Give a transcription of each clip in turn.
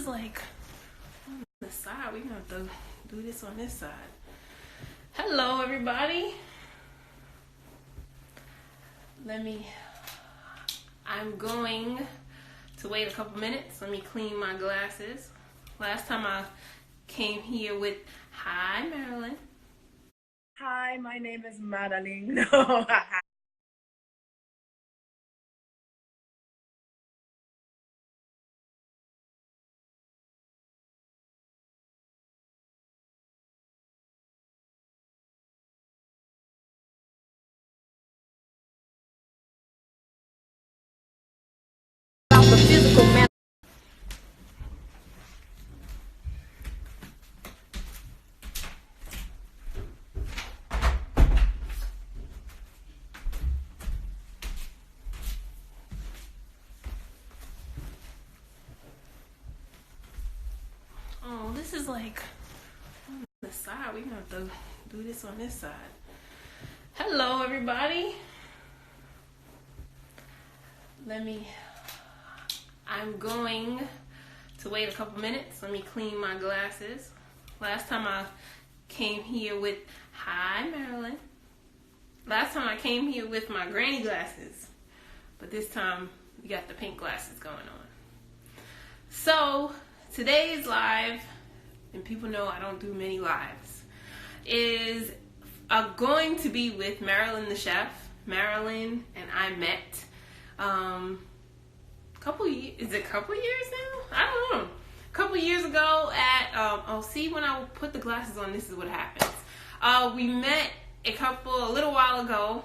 like on the side. We're gonna have to do this on this side. Hello, everybody. I'm going to wait a couple minutes. Let me clean my glasses. Last time I came here with, hi, Marilyn. Hi, my name is Marilyn. About the physical man. Oh, this is like on the side. We're gonna have to do this on this side. Hello, everybody. I'm going to wait a couple minutes. Let me clean my glasses. Last time I came here with, hi, Marilyn. Last time I came here with my granny glasses, but this time we got the pink glasses going on. So today's live, and people know I don't do many lives, is going to be with Marilyn the chef. Marilyn and I met a couple years now? I don't know. A couple years ago at see, when I put the glasses on, this is what happens. We met a little while ago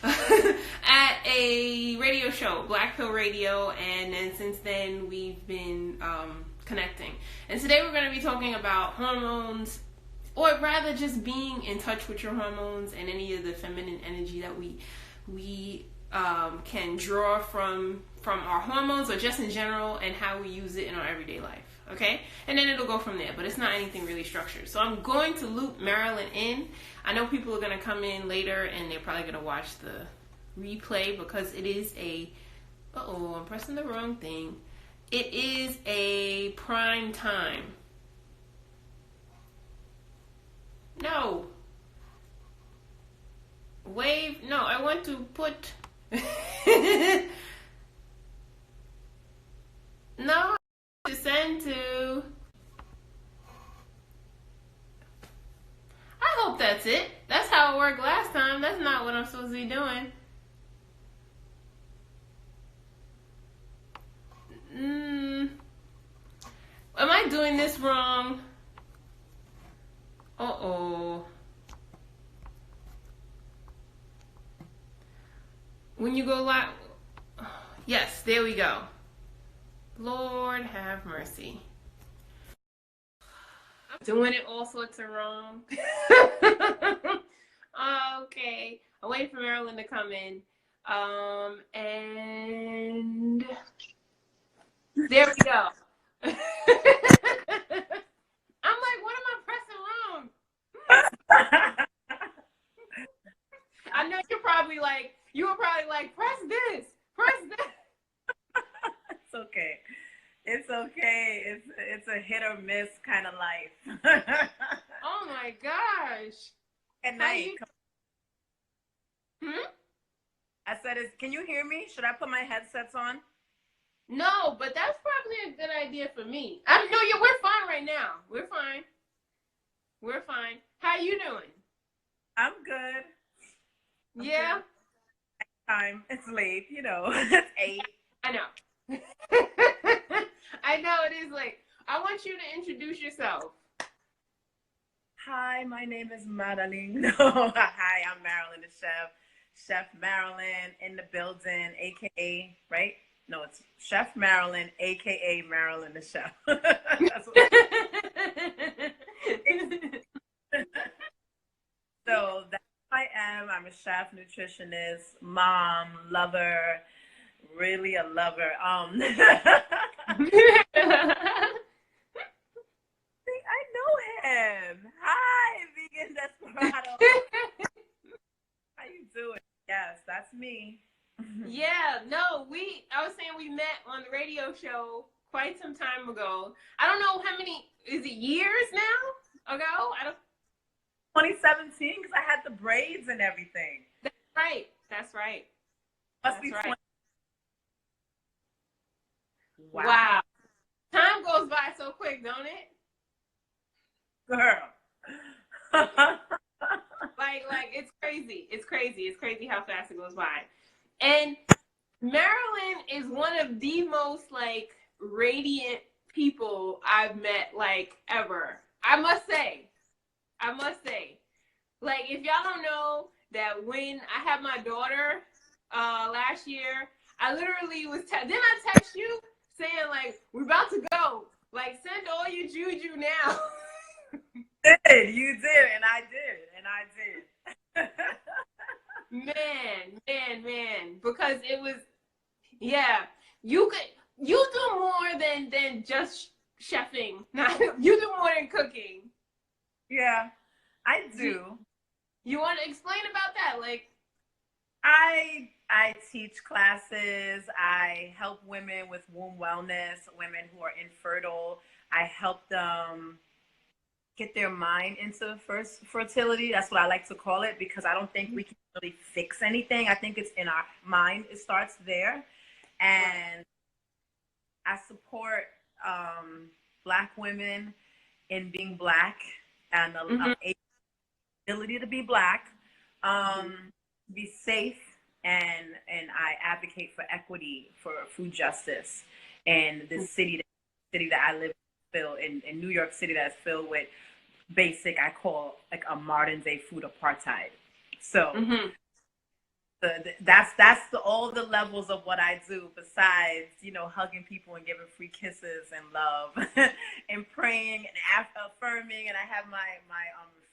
at a radio show, Black Pill Radio, and then since then we've been connecting. And today we're going to be talking about hormones, or rather just being in touch with your hormones and any of the feminine energy that we can draw from our hormones, or just in general, and how we use it in our everyday life. Okay? And then it'll go from there, but it's not anything really structured. So I'm going to loop Marilyn in. I know people are going to come in later and they're probably going to watch the replay, because it is I'm pressing the wrong thing. It is a prime time. No. No, I want to put... No, to send to... I hope that's it. That's how it worked last time. That's not what I'm supposed to be doing. Am I doing this wrong? Uh-oh. When you go live... Yes, there we go. Lord have mercy. I'm doing it all sorts of wrong. Okay. I'm waiting for Marilyn to come in. And there we go. I'm like, what am I pressing wrong? I know you were probably like, press this. It's okay. It's okay. It's a hit or miss kind of life. Oh my gosh. At night. I said, can you hear me? Should I put my headsets on? No, but that's probably a good idea for me. We're fine right now. We're fine. How you doing? I'm good. Yeah? Time. It's late, It's 8. I know. I know it is late. I want you to introduce yourself. Hi, my name is Marilyn. Hi, I'm Marilyn the chef. Chef Marilyn in the building, aka, right? No, it's Chef Marilyn, aka Marilyn the chef. That's what So that's who I am. I'm a chef, nutritionist, mom, lover, really a lover. I know him. Hi, Vegan Desperado. How you doing? Yes, that's me. Yeah, no, I was saying we met on the radio show quite some time ago. I don't know how many, is it years now ago? I don't. 2017, because I had the braids and everything. That's right. That's right. Must be 20. Wow. Time goes by so quick, don't it? Girl. like it's crazy. It's crazy. It's crazy how fast it goes by. And Marilyn is one of the most like radiant people I've met like ever. I must say. Like, if y'all don't know that when I had my daughter last year, I literally was didn't I text you saying like we're about to go, like send all your juju now. You did, and I did. Man, because it was, yeah, you do more than just chefing. You do more than cooking. Yeah, I do. You want to explain about that? Like, I teach classes. I help women with womb wellness, women who are infertile. I help them get their mind into first fertility. That's what I like to call it, because I don't think we can really fix anything. I think it's in our mind. It starts there. And I support Black women in being Black and the ability to be Black, be safe, and I advocate for equity, for food justice in this city that I live in New York City, that's filled with basic, I call like a modern day food apartheid. So that's all the levels of what I do, besides, you know, hugging people and giving free kisses and love and praying and affirming. And I have my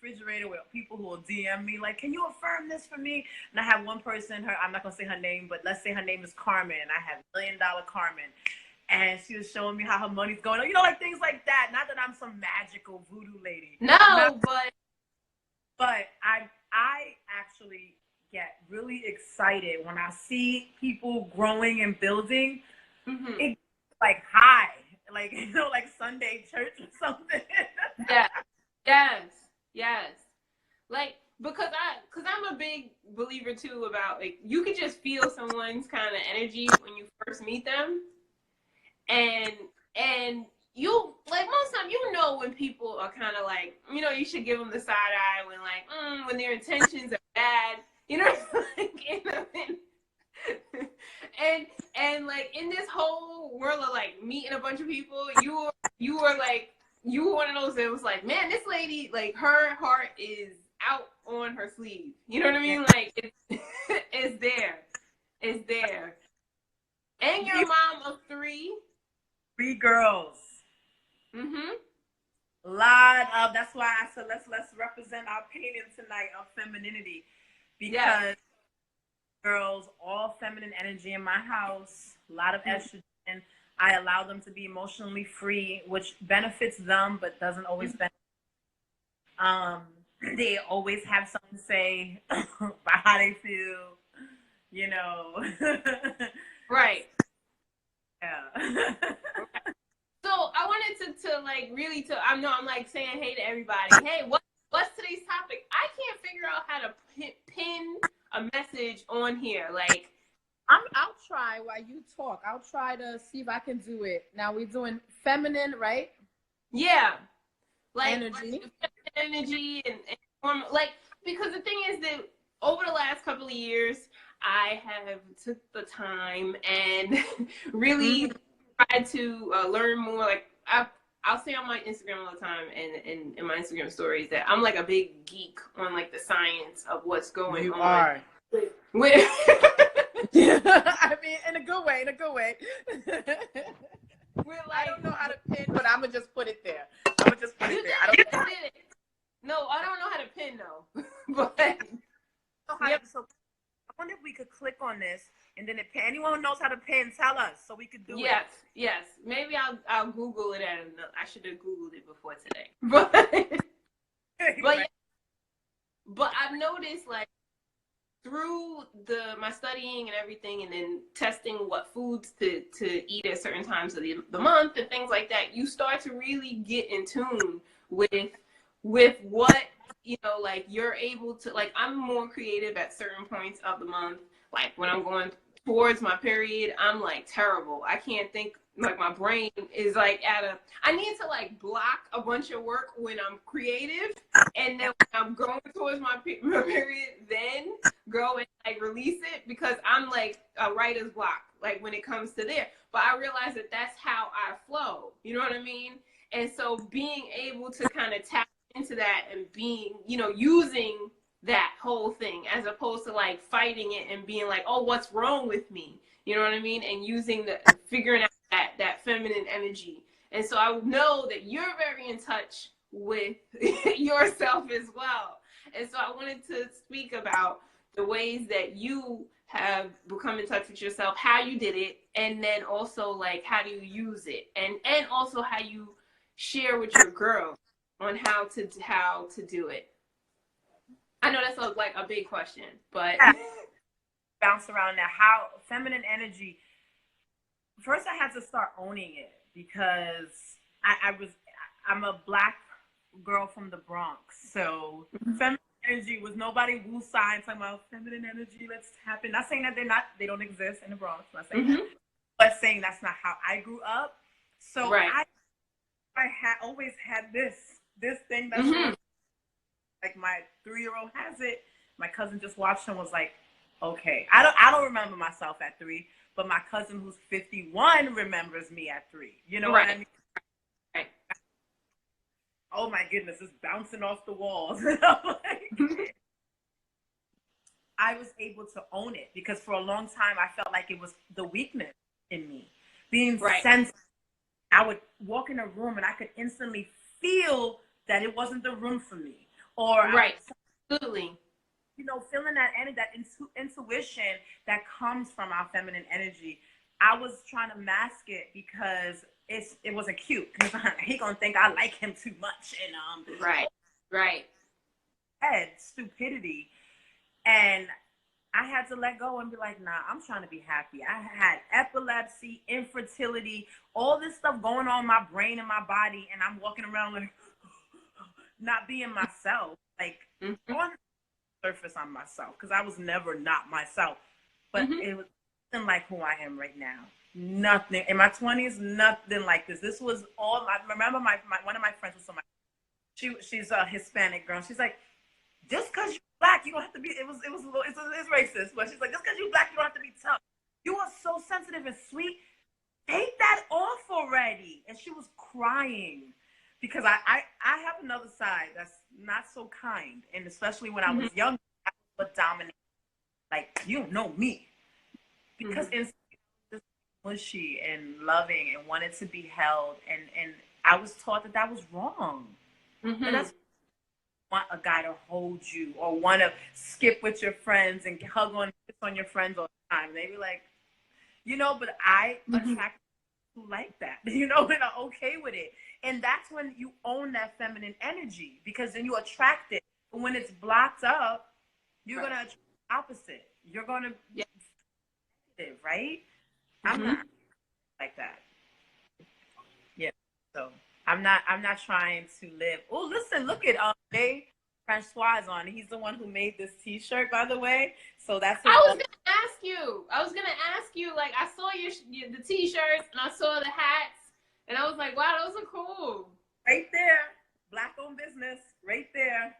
refrigerator with people who will DM me like, can you affirm this for me? And I have one person, I'm not gonna say her name, but let's say her name is Carmen. I have $1 Million Carmen. And she was showing me how her money's going, you know, like things like that. Not that I'm some magical voodoo lady. No, but I actually get really excited when I see people growing and building. It's like high, like, you know, like Sunday church or something. Yes. Like, because I'm a big believer too about, like, you could just feel someone's kind of energy when you first meet them. And you, like, most time, you know, when people are kind of like, you know, you should give them the side eye when, like, when their intentions are bad, you know, like, and like, in this whole world of like meeting a bunch of people, you were one of those that was like, man, this lady, like, her heart is out on her sleeve. You know what I mean? Like, it's there. And you're a mom of 3. 3 girls. That's why I said let's represent our painting tonight of femininity, because girls, all feminine energy in my house, a lot of estrogen. I allow them to be emotionally free, which benefits them but doesn't always benefit. They always have something to say about how they feel, you know. Right. Yeah. So I wanted to like really I know I'm like saying hey to everybody. Hey, what's today's topic? I can't figure out how to pin a message on here. Like, I'll try while you talk. I'll try to see if I can do it. Now we're doing feminine, right? Yeah. Like energy and like, because the thing is that over the last couple of years, I have took the time and really tried to learn more. Like, I'll say on my Instagram all the time and in my Instagram stories that I'm like a big geek on like the science of what's going on. You are. I mean, in a good way. I don't know how to pin, but I'm gonna just put it there. I don't know how to pin though. But so I wonder if we could click on this and then anyone who knows how to pin, tell us so we could do it. Yes. Maybe I'll Google it, and I should have Googled it before today. But I've noticed, like, through my studying and everything, and then testing what foods to eat at certain times of the month and things like that, you start to really get in tune with what, you know, like you're able to, like, I'm more creative at certain points of the month. Like when I'm going towards my period, I'm like terrible. I can't think, like my brain is like I need to like block a bunch of work when I'm creative, and then when I'm going towards my period, then go and like release it, because I'm like a writer's block, like when it comes to there. But I realize that that's how I flow. You know what I mean? And so being able to kind of tap into that and being, you know, using that whole thing as opposed to like fighting it and being like, oh, what's wrong with me? You know what I mean? And using figuring out that feminine energy. And so I know that you're very in touch with yourself as well. And so I wanted to speak about the ways that you have become in touch with yourself, how you did it, and then also like how do you use it, and also how you share with your girls on how to do it. I know that's like a big question, but bounce around that. How feminine energy. First, I had to start owning it because I'm a Black girl from the Bronx, so feminine energy was nobody woo sign talking about feminine energy. Let's tap in. Not saying that they don't exist in the Bronx. Not saying that, but saying that's not how I grew up. So right. I had always had this thing that's like my 3-year-old has it. My cousin just watched and was like, okay. I don't remember myself at 3, but my cousin who's 51 remembers me at 3. You know what I mean? Right. Oh my goodness, it's bouncing off the walls. I was able to own it because for a long time I felt like it was the weakness in me. Being sensitive. I would walk in a room and I could instantly feel that it wasn't the room for me. Or absolutely. You know, feeling that energy, that intuition that comes from our feminine energy. I was trying to mask it because it wasn't cute. Because he gonna think I like him too much, and right. Head stupidity, and I had to let go and be like, nah, I'm trying to be happy. I had epilepsy, infertility, all this stuff going on in my brain and my body, and I'm walking around like not being myself, like on the surface I'm myself, because I was never not myself. But it was nothing like who I am right now. Nothing. In my 20s, nothing like this. This was all, I remember one of my friends was she's a Hispanic girl. She's like, just because you're Black, you don't have to be, it's racist, but she's like, just because you're Black, you don't have to be tough. You are so sensitive and sweet. Take that off already. And she was crying because I have another side that's not so kind. And especially when I was young, I was dominant. Like, you don't know me. Because it's just mushy and loving and wanted to be held. And I was taught that was wrong. And that's want a guy to hold you or want to skip with your friends and hug on kiss on your friends all the time. They be like, you know, but I attract people like that, you know, and I'm okay with it. And that's when you own that feminine energy, because then you attract it. But when it's blocked up, you're going to attract the opposite. You're going to be negative, right? I'm not like that. Yeah. So I'm not trying to live. Oh, listen, look at Jay Francois on. He's the one who made this T-shirt, by the way. So that's. I was gonna ask you. Like, I saw the T-shirts and I saw the hats, and I was like, wow, those are cool. Right there, Black-owned business. Right there,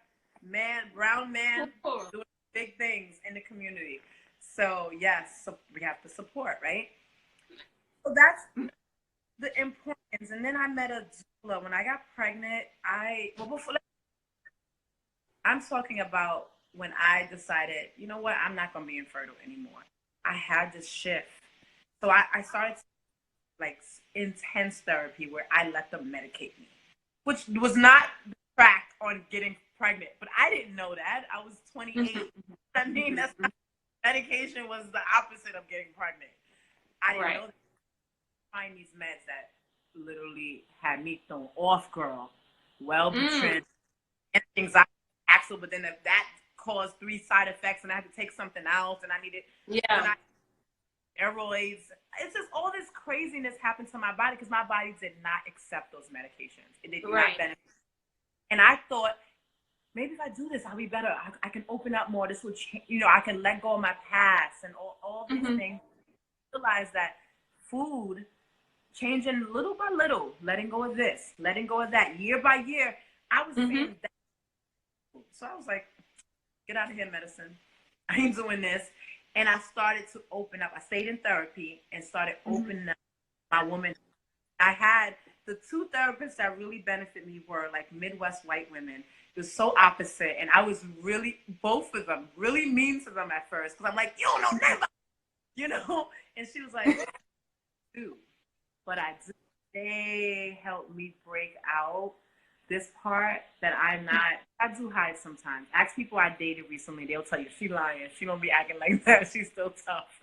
brown man doing big things in the community. So yes, so we have to support, right? So that's the importance. And then I met a doula when I got pregnant. I'm talking about when I decided, you know what, I'm not going to be infertile anymore. I had this shift. So I started like intense therapy where I let them medicate me, which was not the track on getting pregnant. But I didn't know that. I was 28. I mean, that's not, medication was the opposite of getting pregnant. I didn't know that. Find these meds that literally had me thrown off, girl. Well, anxiety, but then that caused 3 side effects, and I had to take something else, and I needed steroids. It's just all this craziness happened to my body because my body did not accept those medications. It did not benefit. And I thought, maybe if I do this, I'll be better. I can open up more. This will change. You know, I can let go of my past and all these things. Realize that food, changing little by little, letting go of this, letting go of that, year by year, I was saying that. So I was like, get out of here, medicine. I ain't doing this. And I started to open up. I stayed in therapy and started opening up my woman. I had the 2 therapists that really benefited me were like Midwest white women. It was so opposite. And I was really, both of them, really mean to them at first. Because I'm like, you don't know never, you know? And she was like, dude, but I do. They helped me break out this part that I do hide sometimes. Ask people I dated recently, they'll tell you she lying. She don't be acting like that. She's still tough.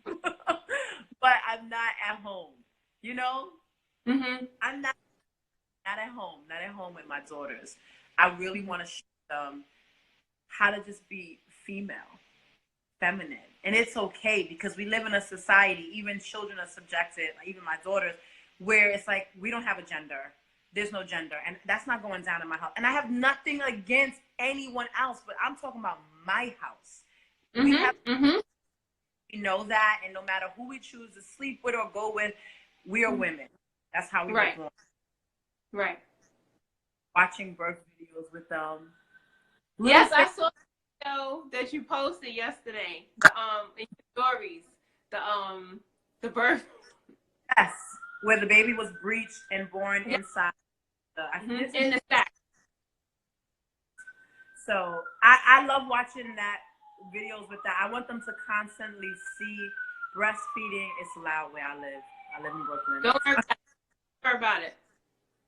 But I'm not at home, you know? I'm not at home, not at home with my daughters. I really want to show them how to just be female, feminine. And it's okay because we live in a society, even children are subjected, even my daughters, where it's like, we don't have a gender. There's no gender. And that's not going down in my house. And I have nothing against anyone else, but I'm talking about my house. We know that, and no matter who we choose to sleep with or go with, we are women. That's how we were born. Right. Watching birth videos with them. Yes, I saw the video that you posted yesterday. In your stories. The birth. Yes. Where the baby was breached and born inside in the sack. So I love watching that videos with that. I want them to constantly see breastfeeding. It's loud where I live. I live in Brooklyn. Don't worry about it.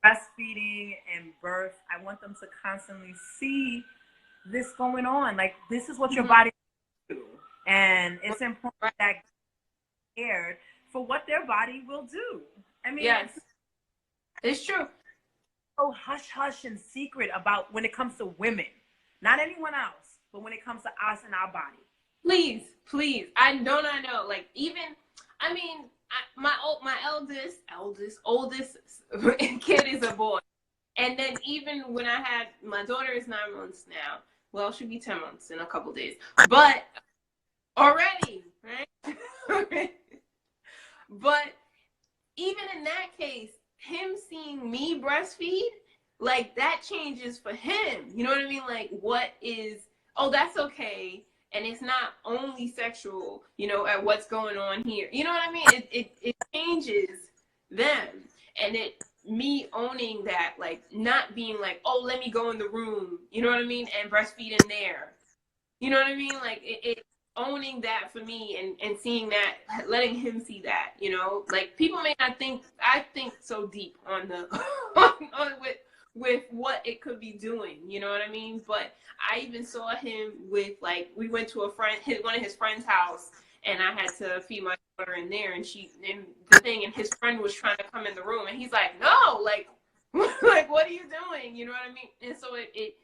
Breastfeeding and birth. I want them to constantly see this going on. Like, this is what your body do. And it's important that they're scared for what their body will do. I mean, yes, it's true. So hush hush and secret about when it comes to women, not anyone else, but when it comes to us and our body. Please, I know. Like, even, I mean, my oldest kid is a boy, and then even when I had my daughter is 9 months now. Well, she'll be 10 months in a couple days, but already, right? But even in that case, him seeing me breastfeed, like, that changes for him. You know what I mean? Like, what is, oh, that's okay. And it's not only sexual, you know, at what's going on here. You know what I mean? It changes them. And me owning that, like, not being like, oh, let me go in the room, you know what I mean? And breastfeed in there. You know what I mean? Like, it owning that for me and seeing that, letting him see that, you know, like, people may not think, I think so deep on the, with what it could be doing, you know what I mean? But I even saw him with, like, we went to one of his friend's house, and I had to feed my daughter in there, and his friend was trying to come in the room, and he's like, no, like, like, what are you doing? You know what I mean? And so it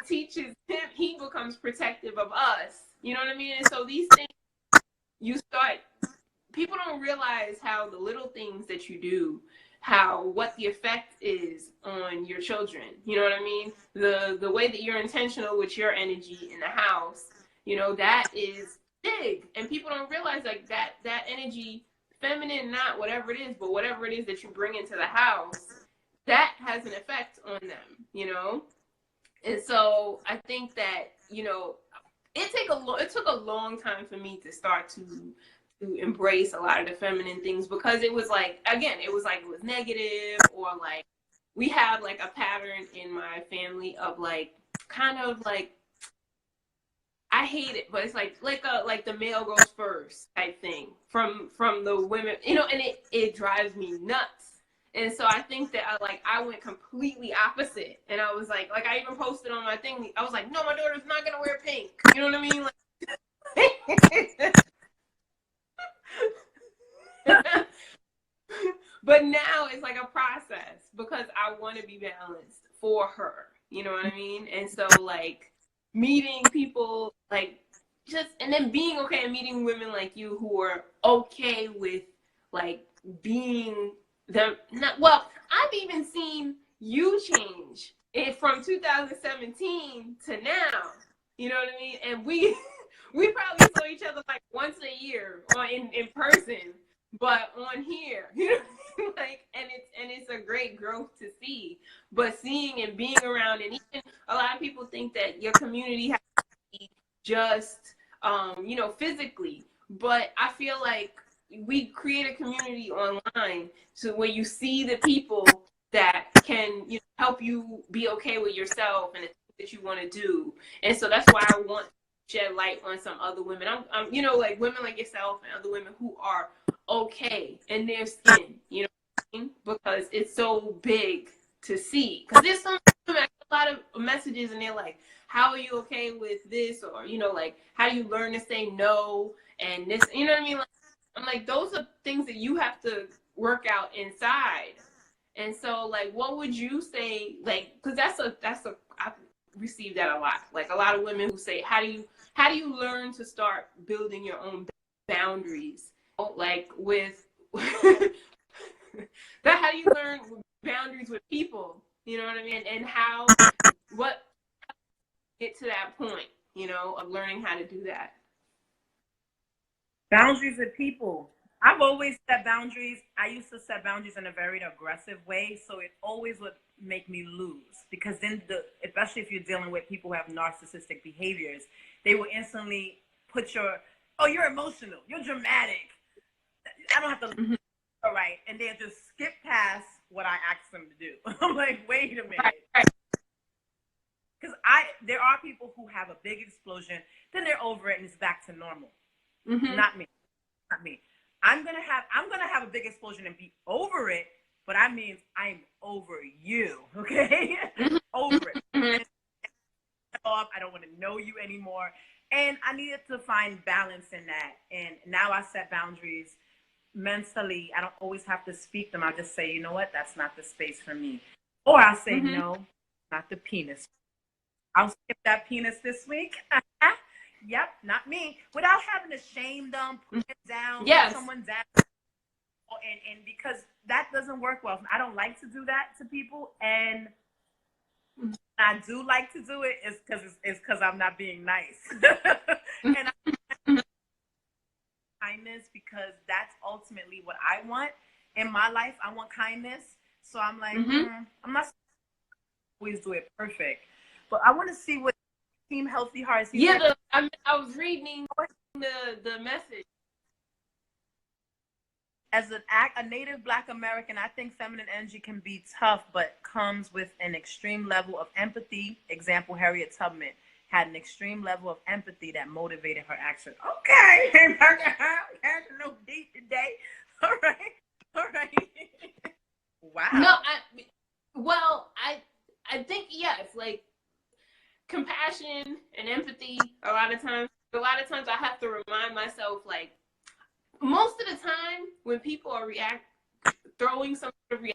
teaches him, he becomes protective of us. You know what I mean? And so these things, people don't realize how the little things that you do, what the effect is on your children. You know what I mean? The way that you're intentional with your energy in the house, you know, that is big. And people don't realize, like, that energy, feminine, not whatever it is, but whatever it is that you bring into the house, that has an effect on them, you know? And so I think that, you know, it took a long time for me to start to embrace a lot of the feminine things, because it was like, again, it was negative, or like, we have like a pattern in my family of like, kind of like, I hate it, but it's like the male goes first type thing from the women, you know, and it drives me nuts. And so I think that I went completely opposite. And I was like I even posted on my thing, I was like, no, my daughter's not going to wear pink. You know what I mean? Like, but now it's like a process, because I want to be balanced for her. You know what I mean? And so, like, meeting people like just, and then being okay and meeting women like you who are okay with like being them. Not, well, I've even seen you change it from 2017 to now. You know what I mean? And we we probably saw each other like once a year or in person, but on here, you know, like, and it's a great growth to see. But seeing and being around, and even a lot of people think that your community has to be just you know, physically, but I feel like we create a community online so where you see the people that can, you know, help you be okay with yourself and the things that you want to do. And so that's why I want to shed light on some other women. I'm you know, like women like yourself and other women who are okay in their skin, you know what I mean? Because it's so big to see. Because there's some women, a lot of messages, and they're like, how are you okay with this? Or, you know, like, how do you learn to say no? And this, you know what I mean? Like, I'm like, those are things that you have to work out inside. And so, like, what would you say, like, because I've received that a lot. Like, a lot of women who say, how do you learn to start building your own boundaries? Like, with, that, how do you learn boundaries with people? You know what I mean? And what, get to that point, you know, of learning how to do that. Boundaries with people. I've always set boundaries. I used to set boundaries in a very aggressive way, so it always would make me lose because then, especially if you're dealing with people who have narcissistic behaviors, they will instantly put oh, you're emotional, you're dramatic. I don't have to. Mm-hmm. All right, and they'll just skip past what I asked them to do. I'm like, wait a minute. Right. Because there are people who have a big explosion, then they're over it and it's back to normal. Mm-hmm. Not me. I'm gonna have a big explosion and be over it, but that means I'm over you. Okay, over it. Mm-hmm. I don't want to know you anymore, and I needed to find balance in that. And now I set boundaries mentally. I don't always have to speak them. I just say, you know what, that's not the space for me, or I'll say, mm-hmm. No, not the penis. I'll skip that penis this week. Yep, not me. Without having to shame them, put it down, yes. Put someone down. And because that doesn't work well. I don't like to do that to people. And I do like to do it is because I'm not being nice. And kindness, because that's ultimately what I want in my life. I want kindness. So I'm like, mm-hmm. I'm not always do it perfect. But I want to see what Team Healthy Hearts. Yeah, I was reading the message. As a native Black American, I think feminine energy can be tough, but comes with an extreme level of empathy. Example, Harriet Tubman had an extreme level of empathy that motivated her action. Okay, had no deep today. All right. Wow. No, I think yes, like compassion and empathy. A lot of times I have to remind myself, like, most of the time when people are throwing some sort of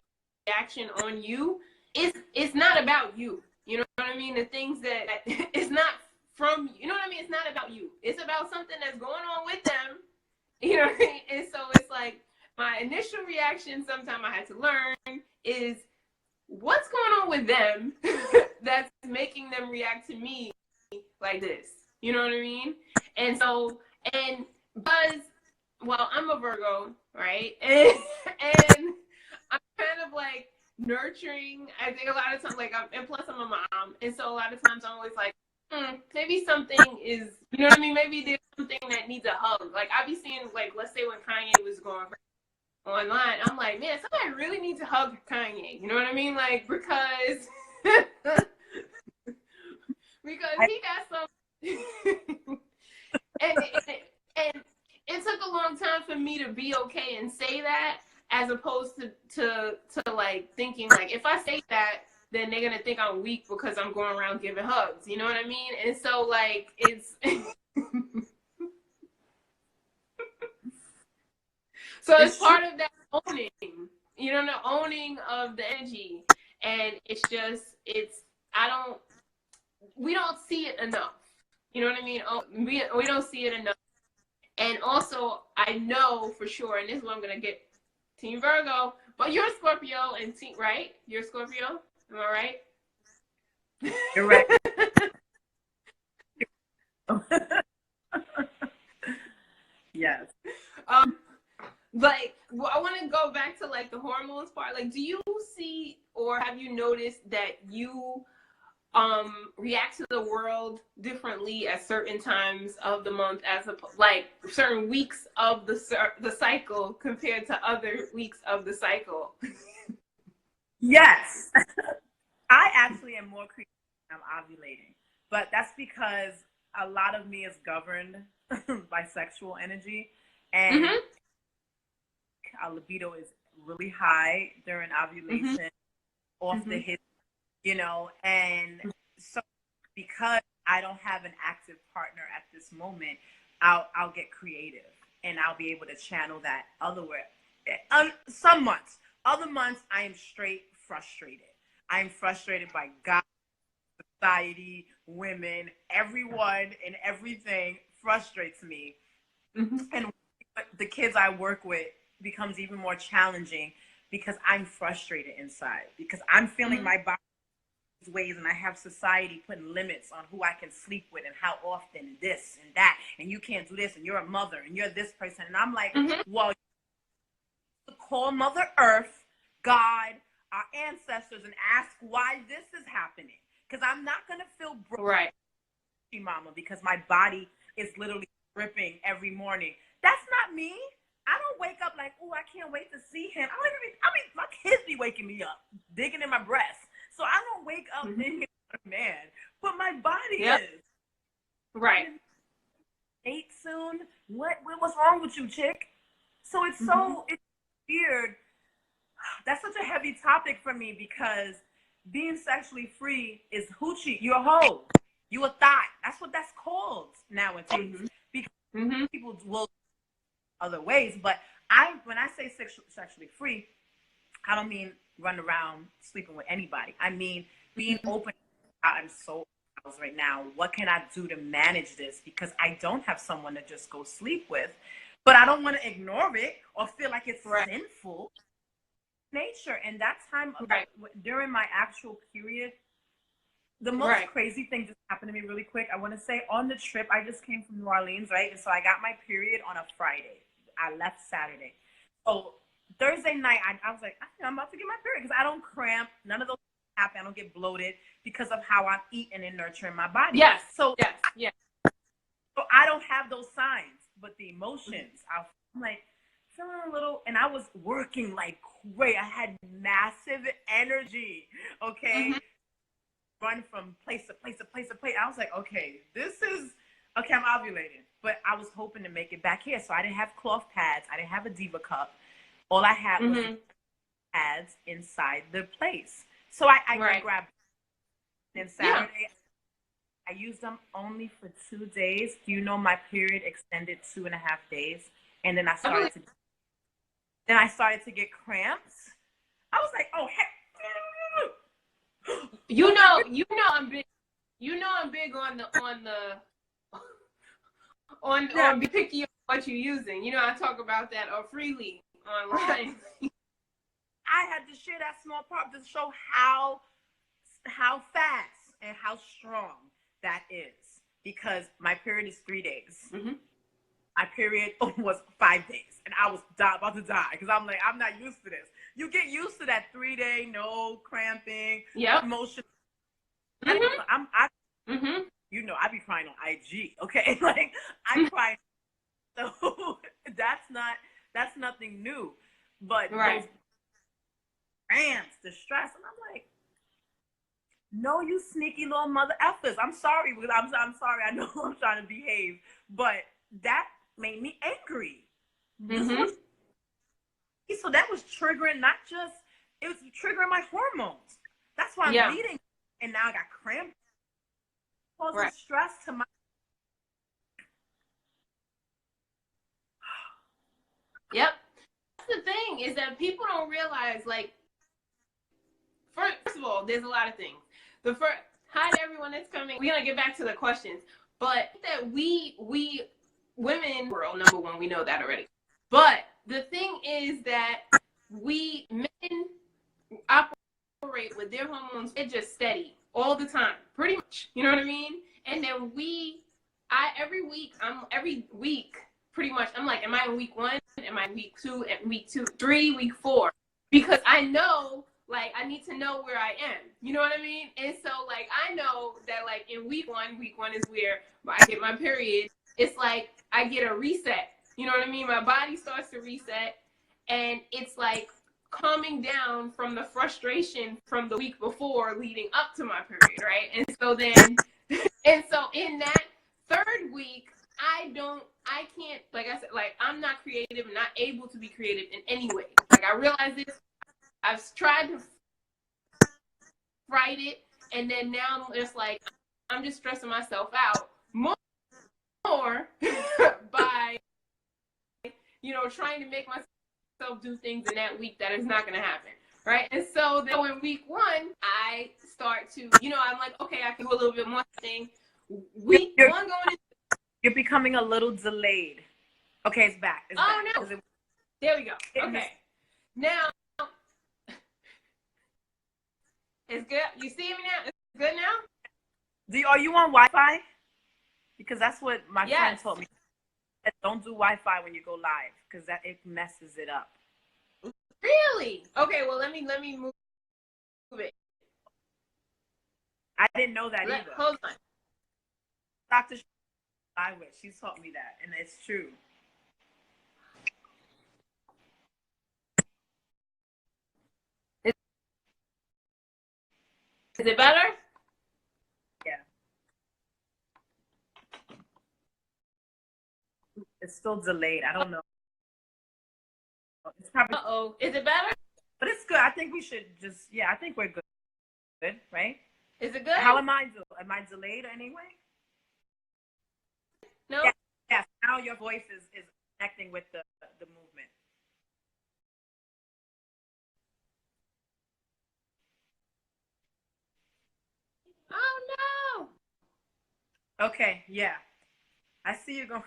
reaction on you, it's not about you. You know what I mean? The things that it's not from, you know what I mean? It's not about you. It's about something that's going on with them. You know what I mean? And so it's like my initial reaction, sometimes I had to learn, is what's going on with them that's making them react to me like this. You know what I mean? And so, and Buzz, well, I'm a Virgo, right? And I'm kind of like nurturing. I think a lot of times, like, and plus I'm a mom, and so a lot of times I'm always like, maybe something is, you know what I mean? Maybe there's something that needs a hug. Like, I be seeing, like, let's say when Kanye was going online, I'm like, man, somebody really needs to hug Kanye. You know what I mean? Like, because he got some. and it took a long time for me to be okay and say that, as opposed to like thinking like, if I say that, then they're gonna think I'm weak because I'm going around giving hugs. You know what I mean? And so, like, it's so it's part of that owning, you know, the owning of the energy. And it's just, we don't see it enough. You know what I mean? We don't see it enough. And also, I know for sure, and this is what I'm gonna get Team Virgo, but you're Scorpio and right? You're Scorpio, am I right? You're right. Yes. Like, I want to go back to like the hormones part. Like, do you see or have you noticed that you react to the world differently at certain times of the month, as like certain weeks of the cycle compared to other weeks of the cycle? Yes. I actually am more creative when I'm ovulating, but that's because a lot of me is governed by sexual energy, and our libido is really high during ovulation, off the hip, and so because I don't have an active partner at this moment, I'll get creative and I'll be able to channel that otherwhere. Some months, other months I am straight frustrated. I'm frustrated by God, society, women, everyone, and everything frustrates me. And the kids I work with becomes even more challenging because I'm frustrated inside, because I'm feeling my body ways, and I have society putting limits on who I can sleep with and how often, and this and that, and you can't do this, and you're a mother and you're this person, and I'm like, well, you call Mother Earth, God, our ancestors, and ask why this is happening, because I'm not gonna feel broken, right, mama, because my body is literally dripping every morning. That's not me. I don't wake up like, oh, I can't wait to see him. I mean, my kids be waking me up, digging in my breast. So I don't wake up thinking I'm a man, but my body is. Right. 8 soon? What's wrong with you, chick? So it's it's weird. That's such a heavy topic for me because being sexually free is hoochie. You're a hoe. You a thought. That's what that's called nowadays. Because people will other ways, but when I say sexually free, I don't mean run around sleeping with anybody. I mean being open. I'm so aroused right now. What can I do to manage this? Because I don't have someone to just go sleep with, but I don't want to ignore it or feel like it's sinful nature. And that time during my actual period, the most crazy thing just happened to me really quick. I want to say on the trip, I just came from New Orleans, right? And so I got my period on a Friday. I left Saturday. So Thursday night, I was like, I'm about to get my period because I don't cramp. None of those happen. I don't get bloated because of how I'm eating and nurturing my body. Yes. So So I don't have those signs, but the emotions, I'm like feeling a little, and I was working like crazy. I had massive energy. Okay. Run from place to place to place to place. I was like, okay, I'm ovulating. But I was hoping to make it back here. So I didn't have cloth pads. I didn't have a Diva cup. All I had was pads inside the place. So I grabbed them. Then Saturday, I used them only for 2 days. Do you know my period extended 2.5 days? And then I started to get cramps. I was like, oh, heck. I'm big. I'm big on be picky on what you're using. I talk about that freely online. I had to share that small part to show how fast and how strong that is, because my period is 3 days. My period was 5 days, and I was about to die because I'm like, I'm not used to this. You get used to that 3-day, no cramping, emotion. I be crying on IG, okay? Like, I cry. So that's nothing new. But those cramps, the stress, and I'm like, no, you sneaky little mother effers. I'm sorry. I'm sorry. I know I'm trying to behave, but that made me angry. So that was triggering, it was triggering my hormones. That's why I'm bleeding, and now I got cramps, causing stress to my. Yep. That's the thing, is that people don't realize, like, first of all, there's a lot of things. Hi to everyone that's coming. We're gonna get back to the questions, but that we women world number one, we know that already. But the thing is that we men operate with their hormones. It's just steady all the time, pretty much. You know what I mean? And then every week, pretty much. I'm like, am I in week one? Am I in week two? At week two, three, week four? Because I know, like, I need to know where I am. You know what I mean? And so, like, I know that, like, in week one is where I get my period. It's like I get a reset. You know what I mean? My body starts to reset, and it's like calming down from the frustration from the week before leading up to my period, right? And so then, and so in that third week, I can't, like I said, like I'm not creative, not able to be creative in any way. Like I realize this, I've tried to fight it, and then now it's like I'm just stressing myself out more by, trying to make myself do things in that week that is not going to happen. Right. And so then in week one, I start to, I'm like, okay, I can do a little bit more thing. Week one going into. You're becoming a little delayed. Okay, it's back. It's back. No. There we go. Okay. Now, it's good. You see me now? It's good now? Are you on Wi-Fi? Because that's what my friend told me. Don't do Wi-Fi when you go live because it messes it up. Really? Okay, well, let me move it. I didn't know that either. Hold on. Dr. She's taught me that, and it's true. Is it better? Yeah. It's still delayed. I don't know. It's probably. Uh-oh. Is it better? But it's good. I think we should just. Yeah, I think we're good. Good, right? Is it good? How am I doing? Am I delayed anyway? No. Yes. Now your voice is connecting with the movement. Oh no. Okay. Yeah. I see you going.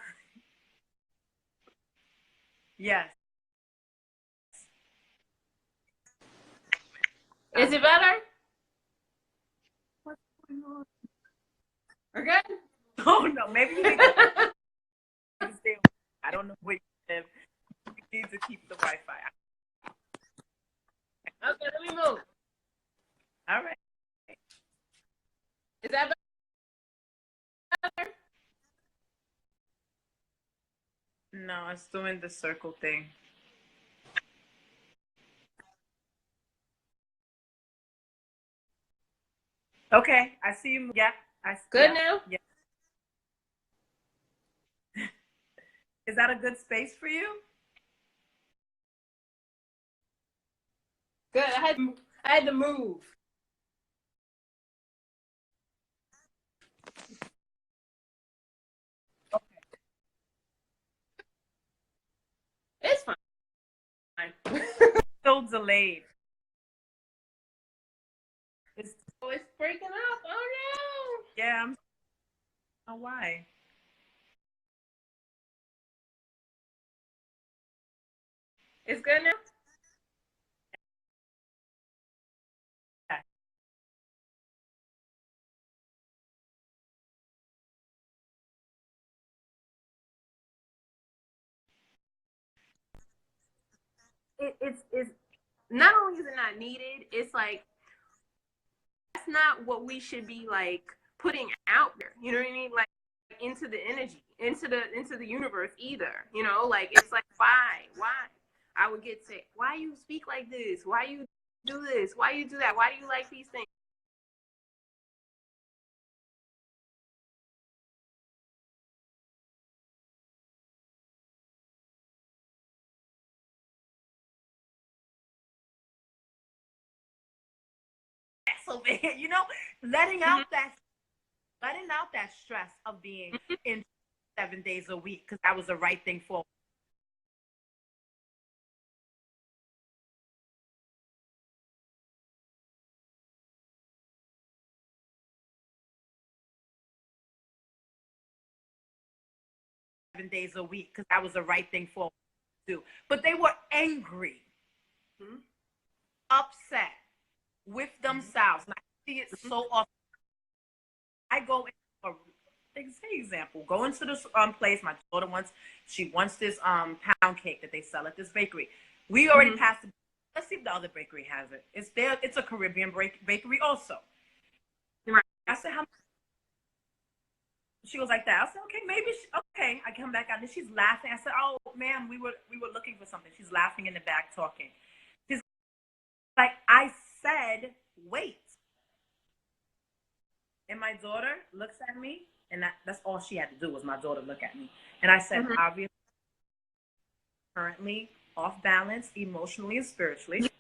Yes. Is it better? What's going on? We're good? Oh no, maybe you need to stay. I don't know where you live. You need to keep the Wi-Fi. Okay, let me move. All right. Is that better? No, it's doing the circle thing. Okay, I see you. Yeah, Good now? Yeah. Is that a good space for you? Good. I had to move. Okay. It's fine. Still delayed. It's breaking up. Oh no. Yeah. Oh, why? It's good now? Yeah. It's not only is it not needed, it's like that's not what we should be like putting out there. You know what I mean? Like into the energy, into the universe either. Like it's like why? I would get sick. Why you speak like this? Why you do this? Why you do that? Why do you like these things? So letting out that stress of being in 7 days a week because that was the right thing for. days a week because that was the right thing for them to do. But they were angry, upset with themselves. And I see it so often. I go in, example, go into this place. My daughter wants this pound cake that they sell at this bakery. We already passed it. Let's see if the other bakery has it. It's there. It's a Caribbean bakery also. Right. I said, how much? She goes like that. I said, okay, maybe. Okay. I come back out and she's laughing. I said, oh, ma'am, we were looking for something. She's laughing in the back, talking. She's like, I said, wait. And my daughter looks at me, and that's all she had to do was my daughter look at me. And I said, obviously, currently off balance, emotionally and spiritually.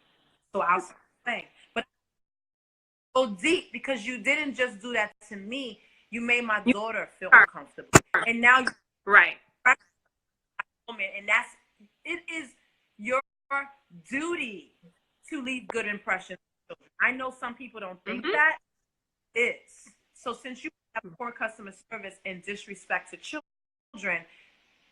So I'll stop saying. But go deep because you didn't just do that to me. You made my daughter feel uncomfortable. And now you're right. And it is your duty to leave good impressions. I know some people don't think that is. So since you have poor customer service and disrespect to children,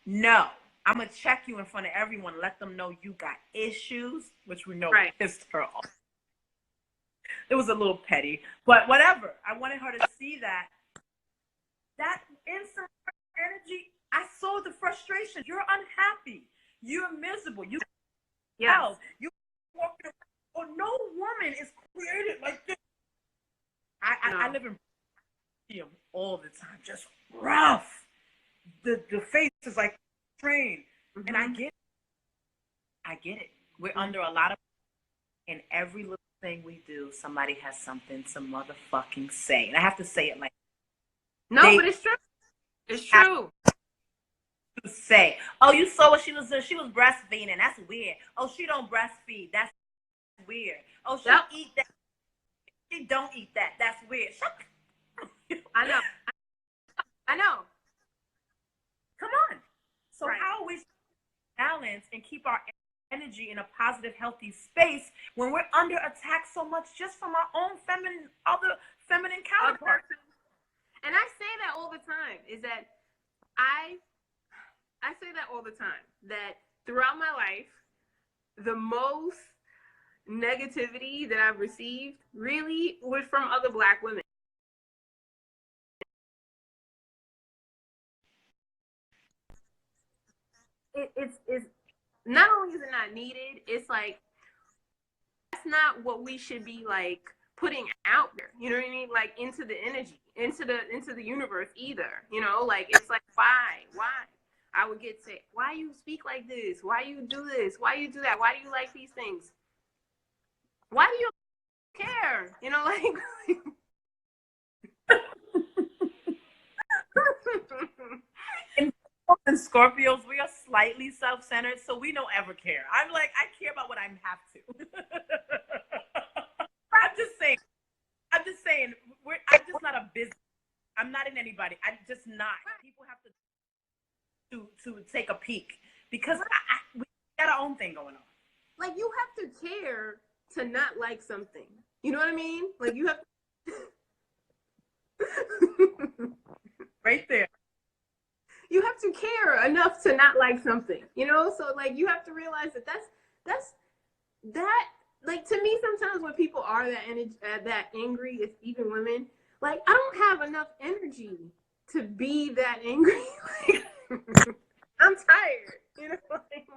no, I'm going to check you in front of everyone, let them know you got issues, which we know pissed her off. It was a little petty, but whatever. I wanted her to see that instant energy. I saw the frustration. You're unhappy. You're miserable. You walking around. Oh, no woman is created like this. I live in all the time, just rough. The face is like trained, and I get it. We're under a lot of, and every little thing we do, somebody has something to motherfucking say, and I have to say it like. No, but it's true. It's true. To say, oh, you saw what she was doing. She was breastfeeding. That's weird. Oh, she don't breastfeed. That's weird. Oh, she eat that. She don't eat that. That's weird. I know. Come on. So how are we balance and keep our energy in a positive, healthy space when we're under attack so much just from our own other feminine counterparts? And I say that all the time. Is that I say that all the time. That throughout my life, the most negativity that I've received really was from other Black women. It's not only is it not needed, it's like that's not what we should be like putting out there. You know what I mean? Like into the energy, into the universe either. You know, like it's like why? I would get sick. Why you speak like this? Why you do this? Why you do that? Why do you like these things? Why do you care? You know, like. And Scorpios, we are slightly self-centered, so we don't ever care. I'm like, I care about what I have to. I'm just saying, I'm just not a business. I'm not in anybody. I'm just not. People have to take a peek because we got our own thing going on. Like you have to care to not like something. You know what I mean? Like you have to right there. You have to care enough to not like something, you know? So like you have to realize that's like to me sometimes when people are that angry, if even women, like I don't have enough energy to be that angry. Like, I'm tired, you know? Like,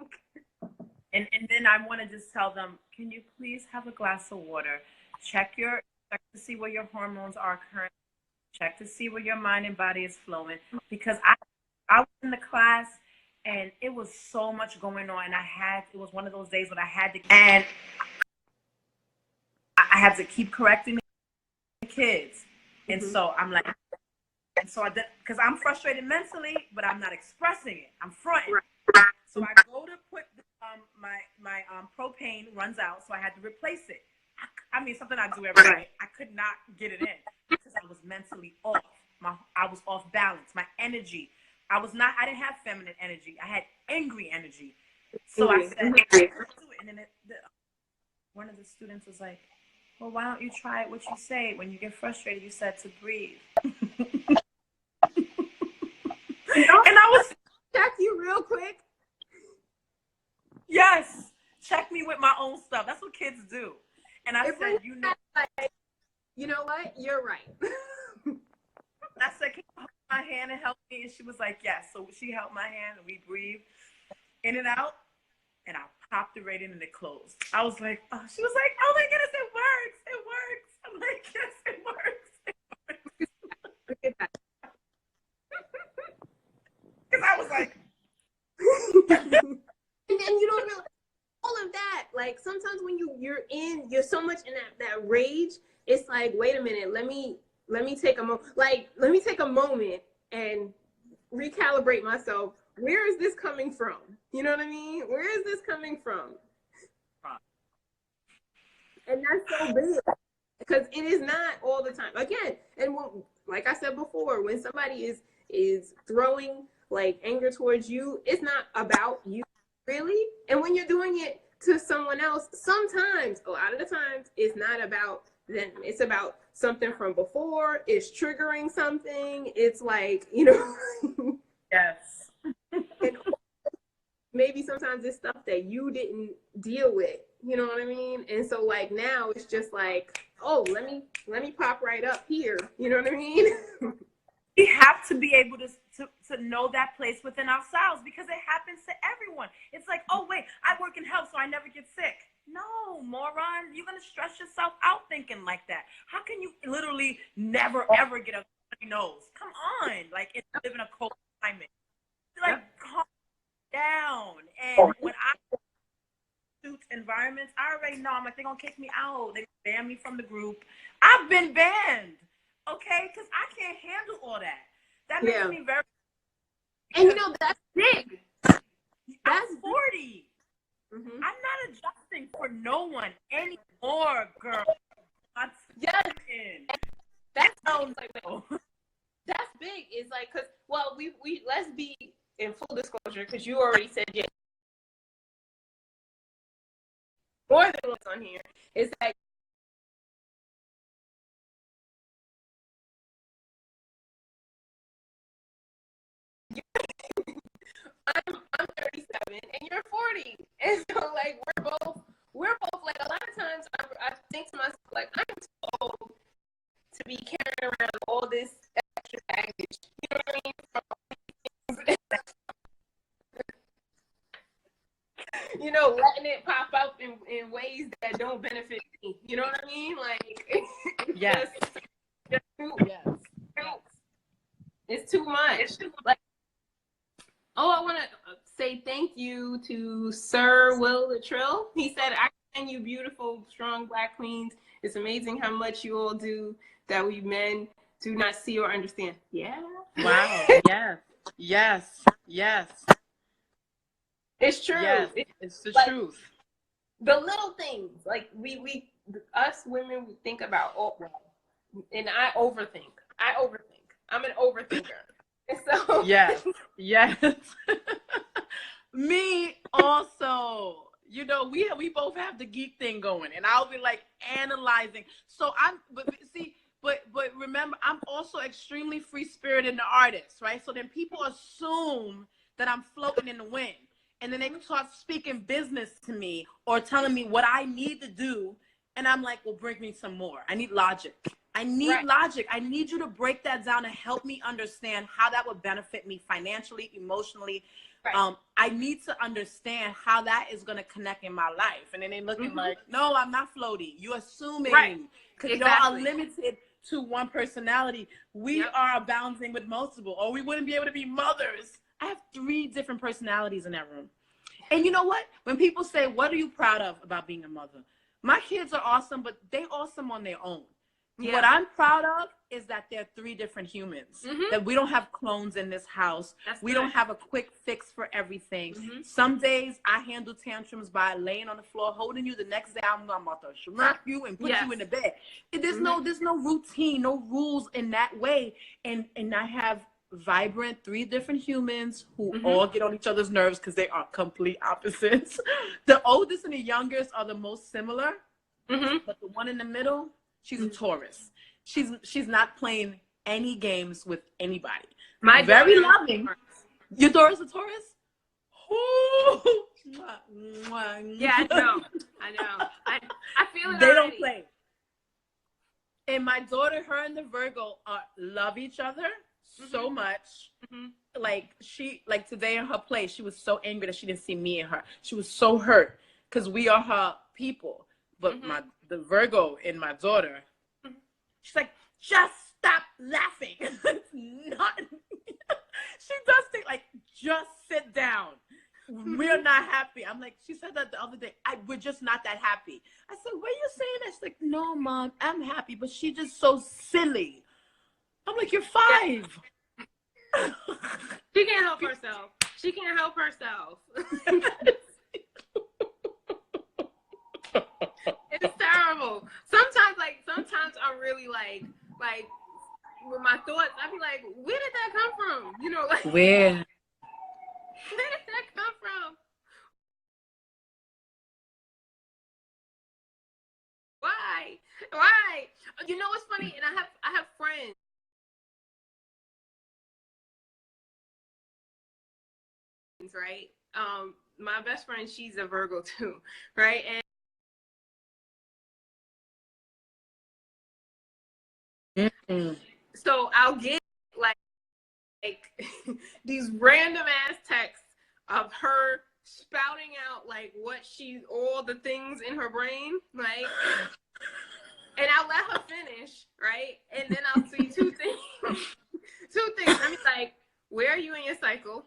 and then I want to just tell them, can you please have a glass of water? Check to see where your hormones are currently. Check to see where your mind and body is flowing. Because I was in the class and it was so much going on. And it was one of those days when I had to keep correcting the kids. And so I'm like, because I'm frustrated mentally, but I'm not expressing it. I'm fronting. So I go to put my propane runs out, so I had to replace it. I mean, something I do every day. I could not get it in because I was mentally off. I was off balance. My energy. I didn't have feminine energy. I had angry energy. So I said, let's do it. And then one of the students was like, well, why don't you try what you say when you get frustrated? You said to breathe. And I was real quick? Yes. Check me with my own stuff. That's what kids do. And I It said, you know, like, you know what? You're right. I said, can you hold my hand and help me? And she was like, yes. So she held my hand and we breathed in and out. And I popped it right in and it closed. I was like, oh, she was like, oh my goodness, it works. It works. I'm like, yes, it works. It works. Look at that. Because I was like, And then you don't realize all of that. Like sometimes when you're so much in that rage, it's like, wait a minute, let me take a moment. Like, let me take a moment and recalibrate myself. Where is this coming from? You know what I mean? Where is this coming from? And that's so big because it is not all the time. Again, and like I said before, when somebody is throwing like anger towards you, it's not about you really. And when you're doing it to someone else, sometimes, a lot of the times, it's not about them. It's about something from before. It's triggering something. It's like, you know. yes. And maybe sometimes it's stuff that you didn't deal with. You know what I mean? And so like now it's just like, oh, let me pop right up here. You know what I mean? We have to be able to know that place within ourselves because it happens to everyone. It's like, oh, wait, I work in health, so I never get sick. No, moron. You're going to stress yourself out thinking like that. How can you literally never, ever get a nose? Come on. Like, it's live in a cold climate. Like, calm down. And when I suit environments, I already know. I'm like, they're going to kick me out. They ban me from the group. I've been banned. Okay, because I can't handle all that. That makes me very. And you know that's big. That's 40. Mm-hmm. I'm not adjusting for no one anymore, girl. Yes. That's no. That's big. It's like because we let's be in full disclosure because you already said yes. More than what's on here. It's like. I'm 37 and you're 40, and so like we're both like a lot of times I think to myself like I'm too old to be carrying around all this extra baggage. You know what I mean? You know, letting it pop up in ways that don't benefit me. You know what I mean? Like yes, it's too much. Like. Oh, I want to say thank you to Sir Will Latrell. He said, I commend you beautiful, strong Black queens. It's amazing how much you all do that we men do not see or understand. Yeah. Wow. Yes. It's true. Yes. It's the like, truth. The little things, like us women, we think about, and I overthink. I'm an overthinker. So yes. Me also. You know, we both have the geek thing going, and I'll be like analyzing. So but remember, I'm also extremely free spirited and artist, right? So then people assume that I'm floating in the wind, and then they start speaking business to me or telling me what I need to do, and I'm like, well, bring me some more. I need logic. Logic. I need you to break that down and help me understand how that would benefit me financially, emotionally. Right. I need to understand how that is going to connect in my life. And then they're looking like, no, I'm not floaty. You're assuming because y'all are limited to one personality. We are abounding with multiple, or we wouldn't be able to be mothers. I have 3 different personalities in that room. And you know what? When people say, what are you proud of about being a mother? My kids are awesome, but they're awesome on their own. Yeah. What I'm proud of is that they're 3 different humans, that we don't have clones in this house. We don't have a quick fix for everything. Some days I handle tantrums by laying on the floor, holding you. The next day I'm about to smack you and put you in the bed. There's no routine, no rules in that way. And I have vibrant 3 different humans who all get on each other's nerves because they are complete opposites. The oldest and the youngest are the most similar, but the one in the middle, she's a Taurus. She's not playing any games with anybody. Very loving. Your Taurus a Taurus? Ooh. Yeah, I know. I feel it They already. don't play. And my daughter, her and the Virgo love each other so much. Like today in her play, she was so angry that she didn't see me and her. She was so hurt because we are her people. But the Virgo in my daughter, she's like, just stop laughing. It's not. She does think like, just sit down. We're not happy. I'm like, she said that the other day. We're just not that happy. I said, what are you saying? She's like, no, Mom, I'm happy, but she's just so silly. I'm like, you're 5. She can't help herself. She can't help herself. It's terrible. Sometimes I'm really like with my thoughts, I'd be like, where did that come from? You know, like where did that come from? Why? You know what's funny? And I have friends. Right? My best friend, she's a Virgo too, right? And so I'll get like these random ass texts of her spouting out like all the things in her brain, like, and I'll let her finish, right? And then I'll see two things. I'm like, where are you in your cycle?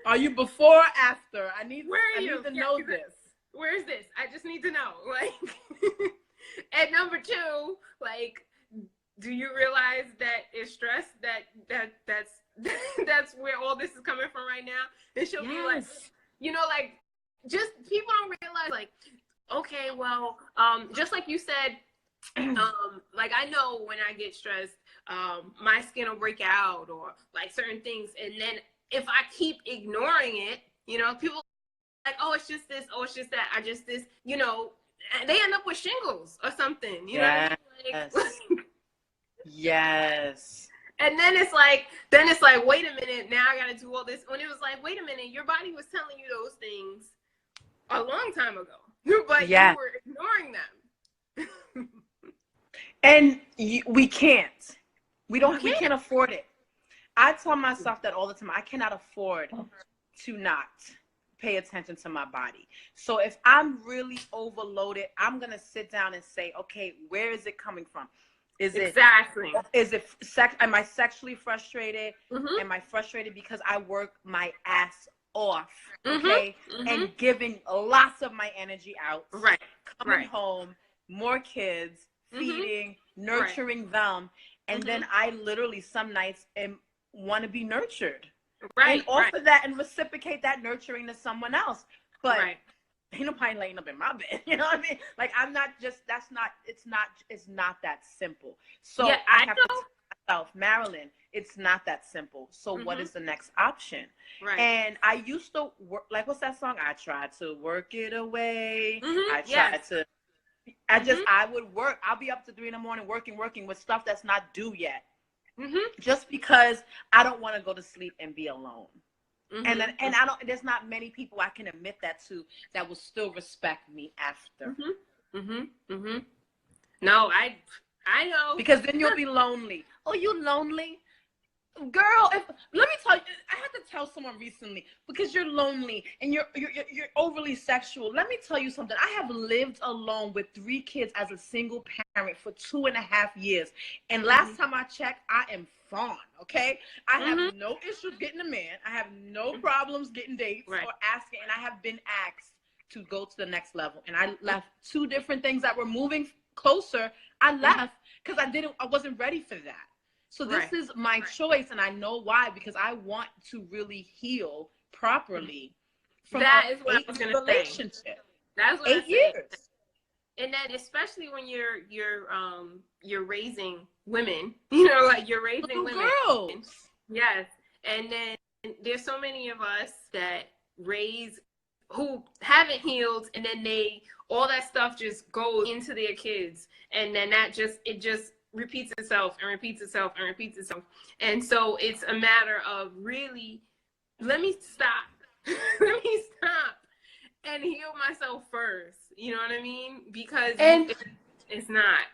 Are you before or after? I need to know this. Where's this? I just need to know. Like, and number 2, like, do you realize that it's stress? That's where all this is coming from right now. And she'll be like, you know, like, just people don't realize, like, okay, well, just like you said, like, I know when I get stressed, my skin will break out or like certain things, and then if I keep ignoring it, you know, people like, oh, it's just this, oh, it's just that, I just this, you know, and they end up with shingles or something, you know what I mean? Like, yes. And then it's like, wait a minute, now I gotta do all this. When it was like, wait a minute, your body was telling you those things a long time ago, but you were ignoring them. And we can't. We can't afford it. I tell myself that all the time. I cannot afford to not pay attention to my body. So if I'm really overloaded, I'm going to sit down and say, okay, where is it coming from? Am I sexually frustrated? Am I frustrated because I work my ass off? Okay. And giving lots of my energy out. Right. Coming home, more kids, feeding, nurturing them. And then I literally some nights want to be nurtured. And offer that and reciprocate that nurturing to someone else. But ain't nobody laying up in my bed. You know what I mean? Like, it's not that simple. So I have to tell myself, Marilyn, it's not that simple. So what is the next option? Right. And I used to work, like, what's that song? I tried to work it away. I would work. I'll be up to 3 in the morning working with stuff that's not due yet. Just because I don't want to go to sleep and be alone. And there's not many people I can admit that to that will still respect me after. No, I know. Because then you'll be lonely. Oh, you lonely? Girl, let me tell you, I had to tell someone recently, because you're lonely and you're overly sexual. Let me tell you something. I have lived alone with 3 kids as a single parent for 2.5 years. And last time I checked, I am fine, okay? I have no issues getting a man. I have no problems getting dates or asking. And I have been asked to go to the next level. And I left 2 different things that were moving closer. I left because I wasn't ready for that. So this is my choice, and I know why, because I want to really heal properly from that is what I was going to relationship. Say. That's what 8 years. And then especially when you're raising women, you know, like you're raising women. Girls. Yes. And then there's so many of us that who haven't healed, and then all that stuff just goes into their kids, and then it just repeats itself and repeats itself and repeats itself. And so it's a matter of really, let me stop. Let me stop and heal myself first. You know what I mean? Because it's not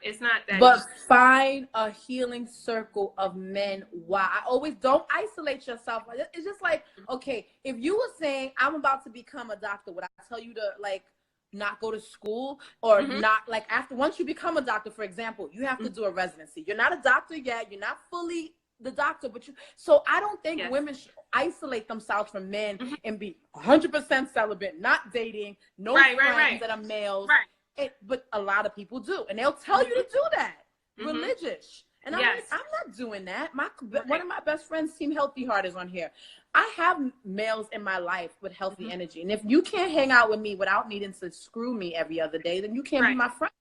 that. But find a healing circle of men. Why? I always don't isolate yourself. It's just like, okay, if you were saying I'm about to become a doctor, would I tell you to like not go to school or not like once you become a doctor, for example, you have to do a residency. You're not a doctor yet. You're not fully the doctor, but so I don't think women should isolate themselves from men and be 100% celibate, not dating, no friends that are males. But a lot of people do, and they'll tell you to do that. Religious. And I'm like, I'm not doing that. One of my best friends, Team Healthy Heart, is on here. I have males in my life with healthy energy. And if you can't hang out with me without needing to screw me every other day, then you can't be my friend.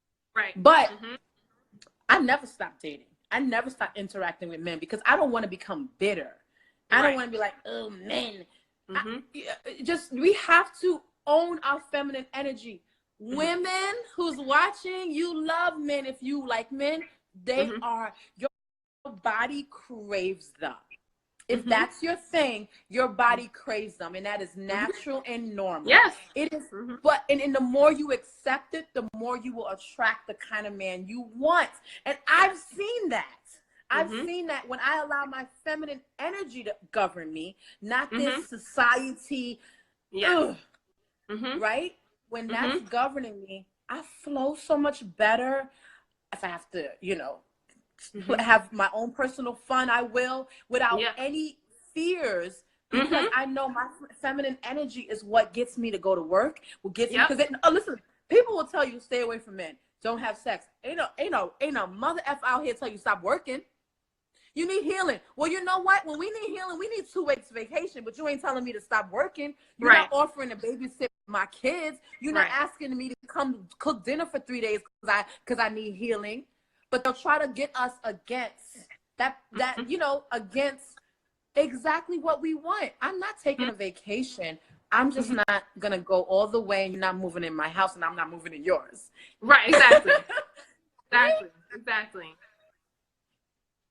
But I never stopped dating. I never stopped interacting with men because I don't want to become bitter. I don't want to be like, oh, men. We have to own our feminine energy. Women who's watching, you love men. If you like men, they are, your body craves them. If that's your thing, your body craves them, and that is natural and normal. Yes, it is. But and the more you accept it, the more you will attract the kind of man you want. And I've seen that. I've seen that when I allow my feminine energy to govern me, not this society. Right? When that's governing me, I flow so much better. If I have to, have my own personal fun, I will, without any fears, because I know my feminine energy is what gets me to go to work. What gets me, because listen, people will tell you stay away from men, don't have sex. Ain't no mother F out here tell you stop working. You need healing. Well, you know what? When we need healing, we need 2 weeks vacation, but you ain't telling me to stop working. You're not offering to babysit my kids. You're not asking me to come cook dinner for 3 days because I need healing. But they'll try to get us against that against exactly what we want. I'm not taking a vacation. I'm just not going to go all the way, and you're not moving in my house, and I'm not moving in yours. Right, exactly. Exactly.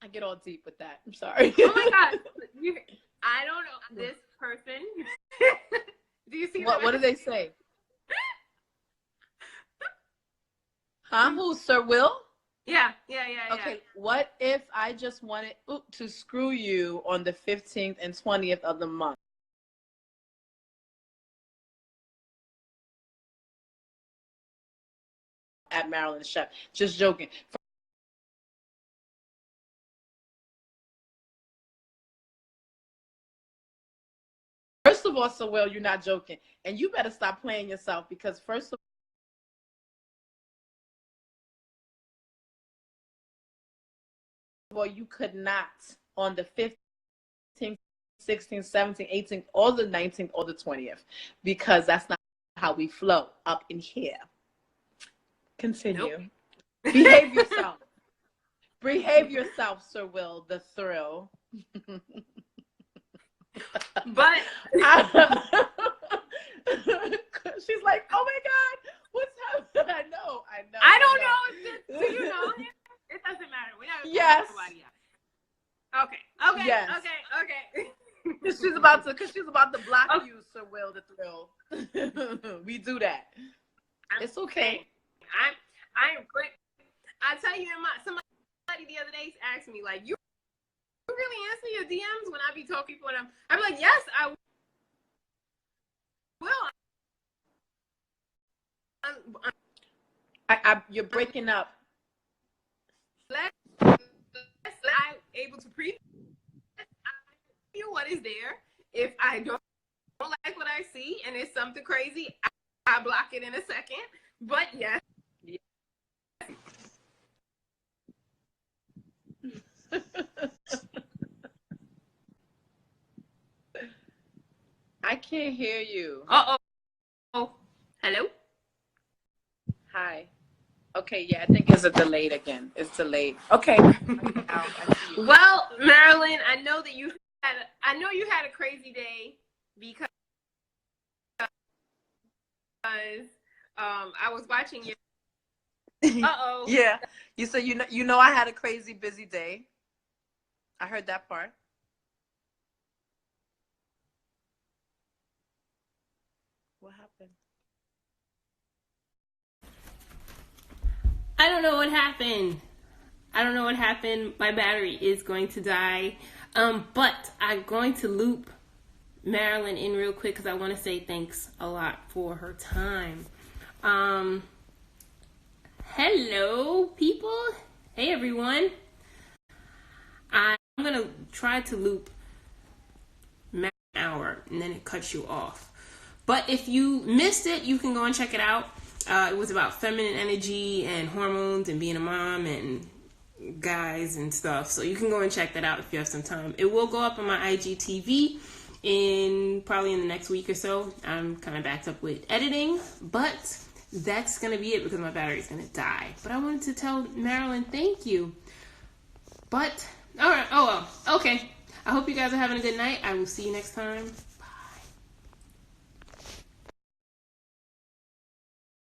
I get all deep with that. I'm sorry. Oh my God. I don't know. This person. Do you see what do they say? Who, Sir Will? Yeah. Okay, what if I just wanted to screw you on the 15th and 20th of the month? At Marilyn the Chef. Just joking. First of all, so well, you're not joking. And you better stop playing yourself, because first of all, you could not on the 15th, 16th, 17th, 18th, or the 19th, or the 20th, because that's not how we flow up in here. Continue. Nope. Behave yourself. Behave yourself, Sir Will, the thrill. But she's like, oh my God, what's happening? I know. I don't know. Do you know him? It doesn't matter. We're not yes. Okay. Yes. Okay. Because she's about to block you, Sir Will, the thrill. We do that. It's okay. I'm quick. I tell you, somebody the other day asked me, like, you really answer your DMs when I be talking for them? I'm like, yes, I will. You're breaking up. I'm able to preview what is there. If I don't like what I see and it's something crazy, I block it in a second. But yes. I can't hear you. Oh, hello? Hi. Okay, yeah, I think it's delayed again. It's delayed. Okay. Well, Marilyn, I know you had a crazy day because I was watching your Uh-oh. Yeah. You said you know I had a crazy busy day. I heard that part. What happened? I don't know what happened. My battery is going to die. But I'm going to loop Marilyn in real quick because I want to say thanks a lot for her time. Hello, people. Hey, everyone. I'm going to try to loop Marilyn an hour and then it cuts you off. But if you missed it, you can go and check it out. It was about feminine energy and hormones and being a mom and guys and stuff. So you can go and check that out if you have some time. It will go up on my IGTV probably in the next week or so. I'm kind of backed up with editing, but that's going to be it because my battery's going to die. But I wanted to tell Marilyn thank you. But, all right. Oh, well. Okay. I hope you guys are having a good night. I will see you next time.